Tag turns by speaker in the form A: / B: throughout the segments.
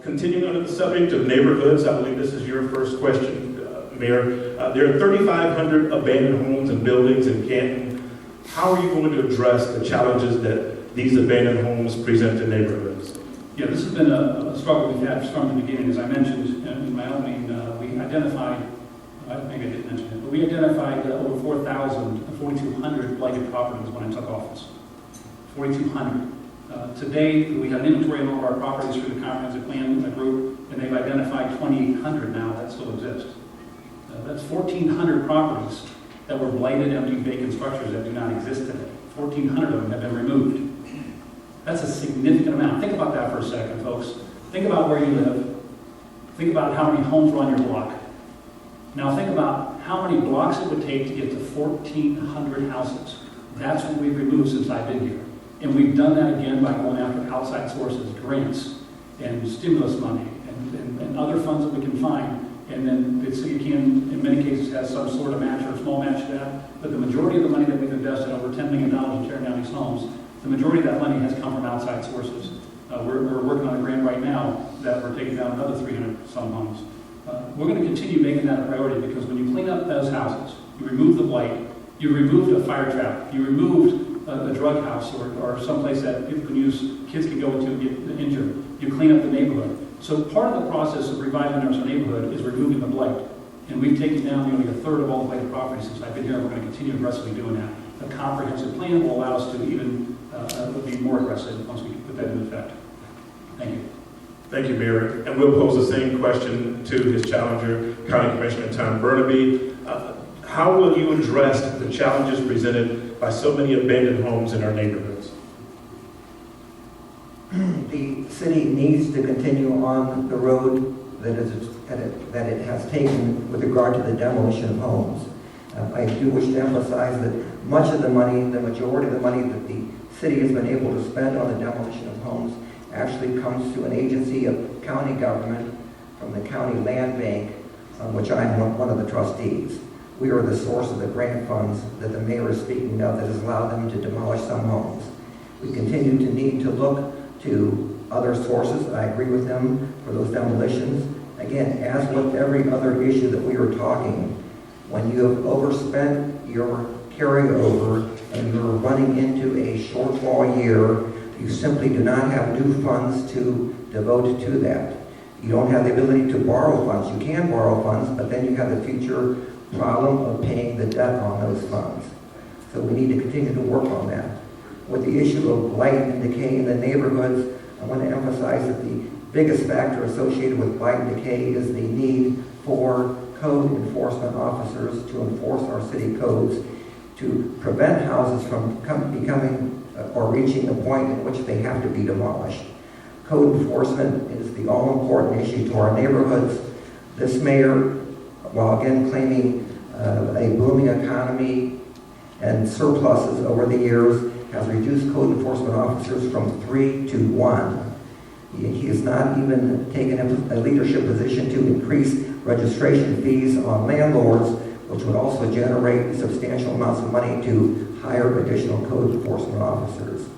A: Continuing on the subject of neighborhoods, I believe this is your first question, Mayor. There are 3,500 abandoned homes and buildings in Canton. How are you going to address the challenges that these abandoned homes present to neighborhoods?
B: Yeah, this has been a struggle we've had from the beginning. As I mentioned in my opening, we identified, maybe I didn't mention it, but we identified over 4,200 blighted properties when I took office. 4,200. Today, we have an inventory of all of our properties through the comprehensive plan group, and they've identified 2,800 now that still exist. That's 1,400 properties that were blighted, empty, vacant structures that do not exist today. 1,400 of them have been removed. That's a significant amount. Think about that for a second, folks. Think about where you live. Think about how many homes are on your block. Now think about how many blocks it would take to get to 1,400 houses. That's what we've removed since I've been here. And we've done that again by going after outside sources, grants, and stimulus money, and other funds that we can find. And then the city can, in many cases, has some sort of match or a small match to that. But the majority of the money that we've invested, over $10 million in tearing down these homes, the majority of that money has come from outside sources. We're working on a grant right now that we're taking down another 300 some homes. We're going to continue making that a priority, because when you clean up those houses, you remove the blight, you removed a fire trap, you removed a drug house or someplace that people can use, kids can go into and get injured. You clean up the neighborhood. So part of the process of reviving our neighborhood is removing the blight. And we've taken down nearly a third of all the blighted properties since I've been here. We're going to continue aggressively doing that. A comprehensive plan will allow us to even be more aggressive once we put that into effect. Thank you.
A: Thank you, Mayor. And we'll pose the same question to his challenger, County Commissioner Tom Burnaby. How will you address the challenges presented by so many abandoned homes in our neighborhoods?
C: The city needs to continue on the road that it has taken with regard to the demolition of homes. I do wish to emphasize that much of the money, the majority of the money that the city has been able to spend on the demolition of homes actually comes to an agency of county government from the county land bank, which I'm one of the trustees. We are the source of the grant funds that the mayor is speaking of that has allowed them to demolish some homes. We continue to need to look to other sources. I agree with them for those demolitions. Again, as with every other issue that we are talking, when you have overspent your carryover and you're running into a shortfall year, you simply do not have new funds to devote to that. You don't have the ability to borrow funds. You can borrow funds, but then you have the future problem of paying the debt on those funds. So we need to continue to work on that. With the issue of blight and decay in the neighborhoods, I want to emphasize that the biggest factor associated with blight and decay is the need for code enforcement officers to enforce our city codes to prevent houses from becoming or reaching the point in which they have to be demolished. Code enforcement is the all-important issue to our neighborhoods. This mayor, while again claiming a booming economy and surpluses over the years, has reduced code enforcement officers from 3 to 1. He has not even taken a leadership position to increase registration fees on landlords, which would also generate substantial amounts of money to hire additional code enforcement officers.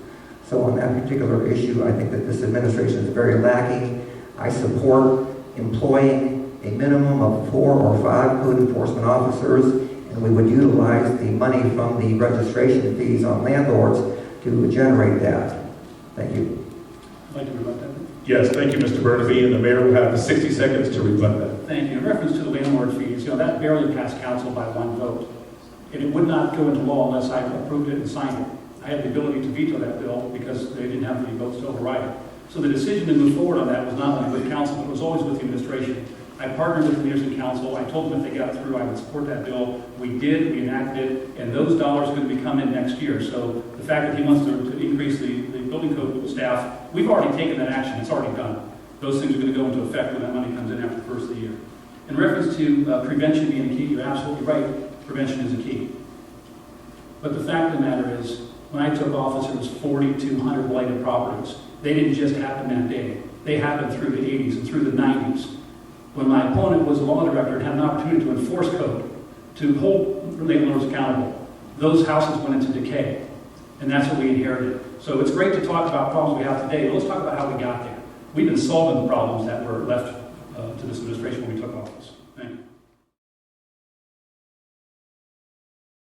C: So on that particular issue, I think that this administration is very lacking. I support employing a minimum of 4 or 5 code enforcement officers, and we would utilize the money from the registration fees on landlords to generate that. Thank you.
B: I'd like to rebut that.
A: Yes, thank you, Mr. Burnaby, and the mayor will have 60 seconds to rebut that.
B: Thank you. In reference to the landlord fees, that barely passed council by 1 vote. And it would not go into law unless I approved it and signed it. I had the ability to veto that bill because they didn't have the votes to override it. So the decision to move forward on that was not only with council, but it was always with the administration. I partnered with the leaders in council. I told them if they got through, I would support that bill. We did, we enacted it, and those dollars are going to be coming in next year. So the fact that he wants to increase the building code staff, we've already taken that action. It's already done. Those things are going to go into effect when that money comes in after the first of the year. In reference to prevention being a key, you're absolutely right. Prevention is a key. But the fact of the matter is, when I took office, there was 4,200 blighted properties. They didn't just happen that day. They happened through the 80s and through the 90s. When my opponent was the law director and had an opportunity to enforce code, to hold landlords accountable, those houses went into decay. And that's what we inherited. So it's great to talk about problems we have today, but let's talk about how we got there. we've been solving the problems that were left to this administration when we took office.